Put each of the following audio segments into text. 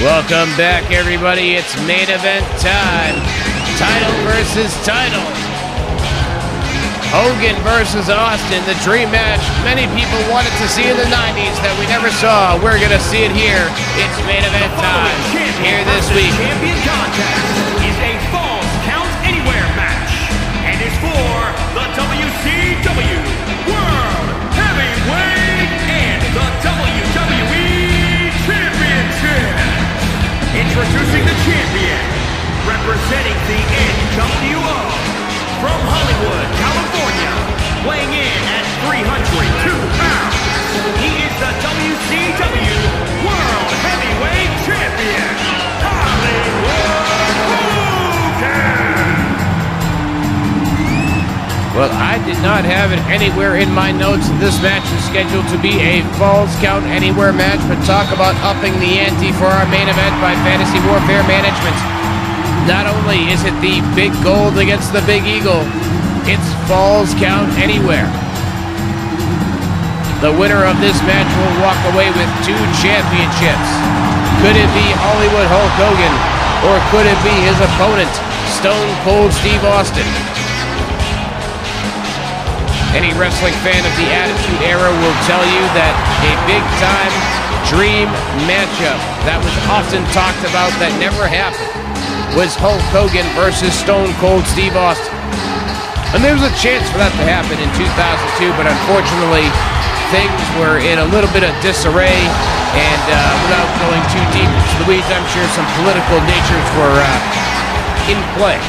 Welcome back, everybody. It's main event time. Title versus title. Hogan versus Austin, the dream match many people wanted to see in the 90s that we never saw. We're going to see it here. It's main event time. Here this week. Champion contest is a Falls Count Anywhere match and is for the WCW World Heavyweight and the WWE Championship. Introducing the champion, representing the NWO, from Hollywood, California, weighing in at 302 pounds, he is the WCW World Heavyweight Champion, Hollywood Hogan! Well, I did not have it anywhere in my notes that this match is scheduled to be a Falls Count Anywhere match, but talk about upping the ante for our main event by Fantasy Warfare Management. Not only is it the big gold against the big eagle, it's Falls Count Anywhere. The winner of this match will walk away with 2 championships. Could it be Hollywood Hulk Hogan, or could it be his opponent, Stone Cold Steve Austin? Any wrestling fan of the Attitude Era will tell you that a big-time dream matchup that was often talked about that never happened was Hulk Hogan versus Stone Cold Steve Austin. And there was a chance for that to happen in 2002, but unfortunately, things were in a little bit of disarray, and without going too deep into the weeds, I'm sure some political natures were in play.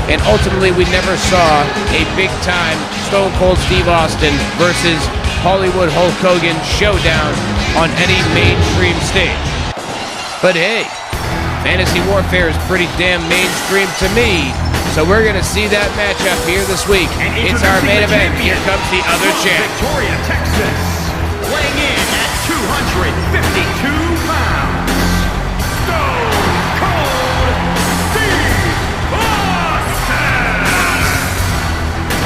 And ultimately, we never saw a big-time Stone Cold Steve Austin versus Hollywood Hulk Hogan showdown on any mainstream stage. But hey, Fantasy Warfare is pretty damn mainstream to me, so we're going to see that matchup here this week. It's our main event. Here comes the other champ. Victoria, Texas, weighing in at 252 pounds, Stone Cold Steve Austin!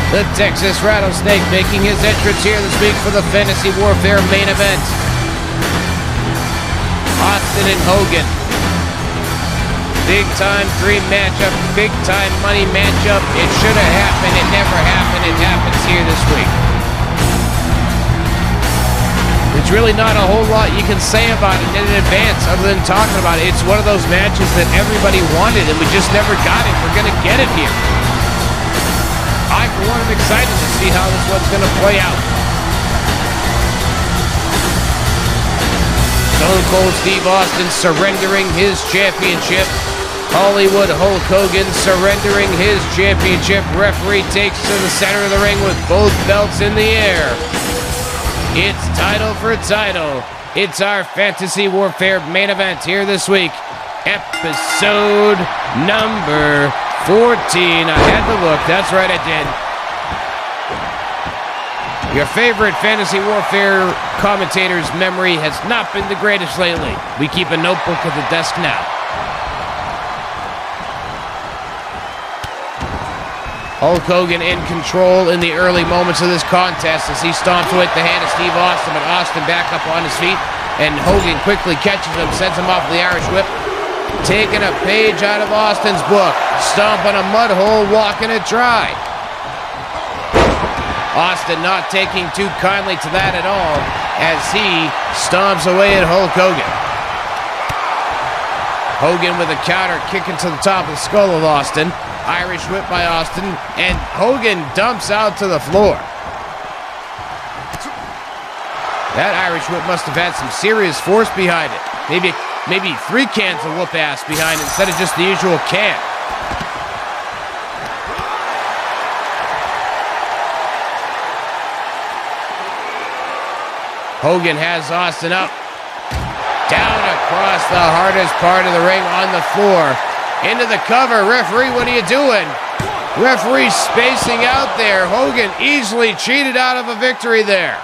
The Texas Rattlesnake making his entrance here this week for the Fantasy Warfare main event. Austin and Hogan. Big-time dream matchup, big-time money matchup. It should have happened. It never happened. It happens here this week. There's really not a whole lot you can say about it in advance other than talking about it. It's one of those matches that everybody wanted and we just never got it. We're going to get it here. I, for one, am excited to see how this one's going to play out. Stone Cold Steve Austin surrendering his championship. Hollywood Hulk Hogan surrendering his championship. Referee takes to the center of the ring with both belts in the air. It's title for title. It's our Fantasy Warfare main event here this week. Episode number 14. I had to look. That's right, I did. Your favorite Fantasy Warfare commentator's memory has not been the greatest lately. We keep a notebook at the desk now. Hulk Hogan in control in the early moments of this contest as he stomps away at the hand of Steve Austin, but Austin back up on his feet, and Hogan quickly catches him, sends him off the Irish whip, taking a page out of Austin's book, stomping a mud hole, walking it dry. Austin not taking too kindly to that at all as he stomps away at Hulk Hogan. Hogan with a counter kicking to the top of the skull of Austin. Irish whip by Austin, and Hogan dumps out to the floor. That Irish whip must have had some serious force behind it. Maybe 3 cans of whoop ass behind it instead of just the usual can. Hogan has Austin up. Down across the hardest part of the ring on the floor. Into the cover. Referee, what are you doing? Referee spacing out there. Hogan easily cheated out of a victory there.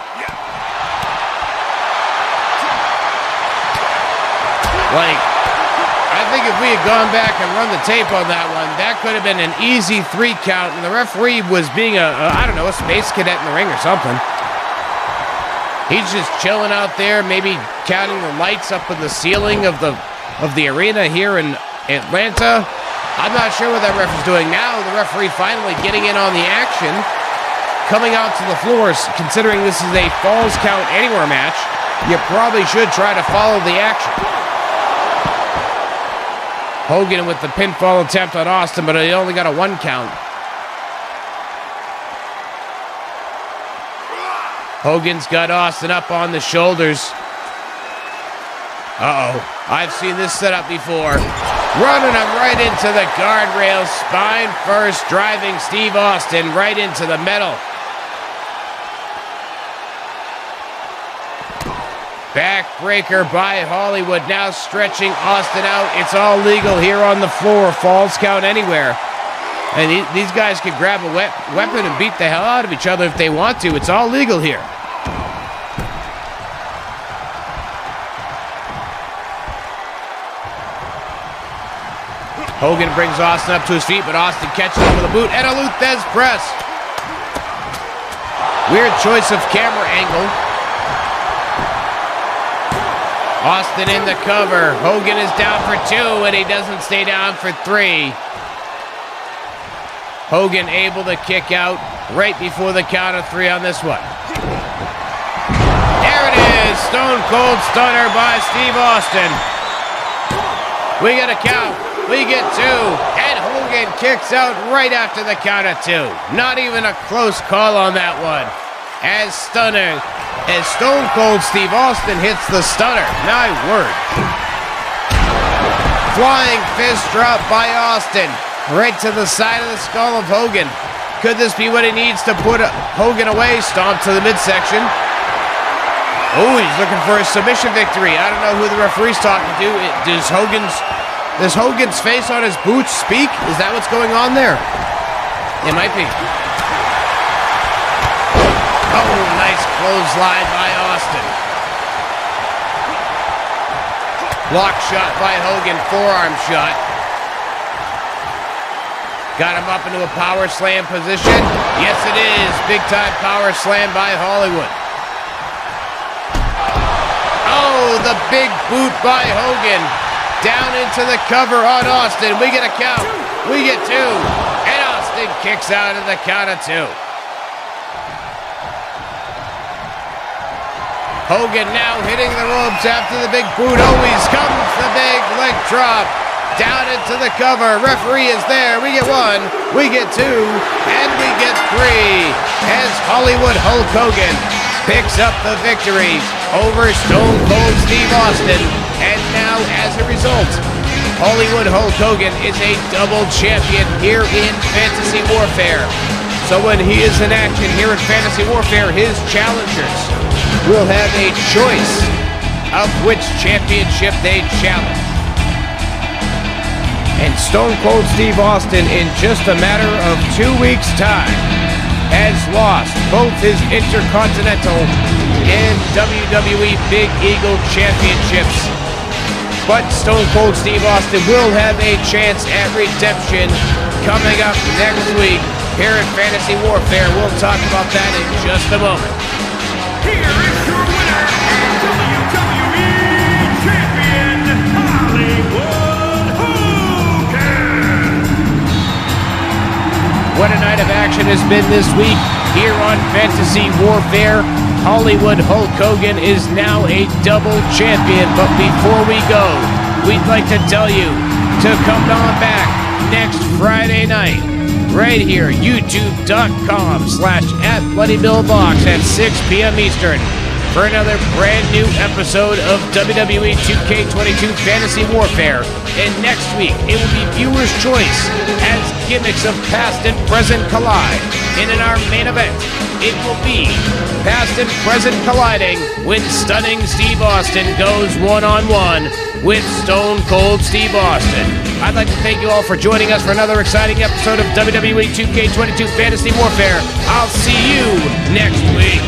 Like, I think if we had gone back and run the tape on that one, that could have been an easy 3 count, and the referee was being I don't know, a space cadet in the ring or something. He's just chilling out there, maybe counting the lights up in the ceiling of the of the arena here in Atlanta. I'm not sure what that ref is doing now. The referee finally getting in on the action, coming out to the floor. Considering this is a Falls Count Anywhere match, you probably should try to follow the action. Hogan with the pinfall attempt on Austin, but he only got a 1 count. Hogan's got Austin up on the shoulders. Uh-oh. I've seen this setup before. Running him right into the guardrail. Spine first, driving Steve Austin right into the metal. Backbreaker by Hollywood, now stretching Austin out. It's all legal here on the floor. Falls Count Anywhere. And these guys can grab a weapon and beat the hell out of each other if they want to. It's all legal here. Hogan brings Austin up to his feet, but Austin catches him with a boot and a Luthez press. Weird choice of camera angle. Austin in the cover. Hogan is down for 2, and he doesn't stay down for 3. Hogan able to kick out right before the count of 3 on this one. There it is. Stone Cold Stunner by Steve Austin. We get a count. We get 2. And Hogan kicks out right after the count of 2. Not even a close call on that one. As Stone Cold Steve Austin hits the stunner. My word. Flying fist drop by Austin. Right to the side of the skull of Hogan. Could this be what he needs to put Hogan away? Stomp to the midsection. Oh, he's looking for a submission victory. I don't know who the referee's talking to. Does Hogan's face on his boots speak? Is that what's going on there? It might be. Oh, nice clothesline by Austin. Block shot by Hogan, forearm shot. Got him up into a power slam position. Yes, it is. Big time power slam by Hollywood. Oh, the big boot by Hogan. Down into the cover on Austin. We get a count. We get 2. And Austin kicks out of the count of 2. Hogan now hitting the ropes after the big boot. Always comes the big leg drop. Down into the cover. Referee is there. We get 1. We get 2. And we get 3. As Hollywood Hulk Hogan picks up the victory over Stone Cold Steve Austin. And now, as a result, Hollywood Hulk Hogan is a double champion here in Fantasy Warfare. So when he is in action here in Fantasy Warfare, his challengers will have a choice of which championship they challenge. And Stone Cold Steve Austin, in just a matter of 2 weeks' time, has lost both his Intercontinental and WWE Big Eagle Championships. But Stone Cold Steve Austin will have a chance at redemption coming up next week here in Fantasy Warfare. We'll talk about that in just a moment. Here is your winner and WWE Champion, Hollywood Hogan. What a night of action has been this week here on Fantasy Warfare. Hollywood Hulk Hogan is now a double champion, but before we go, we'd like to tell you to come on back next Friday night, right here, youtube.com/@BloodyBillBox at 6 p.m. Eastern for another brand new episode of WWE 2K22 Fantasy Warfare. And next week, it will be viewer's choice as gimmicks of past and present collide. And in our main event, it will be past and present colliding when Stunning Steve Austin goes one-on-one with Stone Cold Steve Austin. I'd like to thank you all for joining us for another exciting episode of WWE 2K22 Fantasy Warfare. I'll see you next week.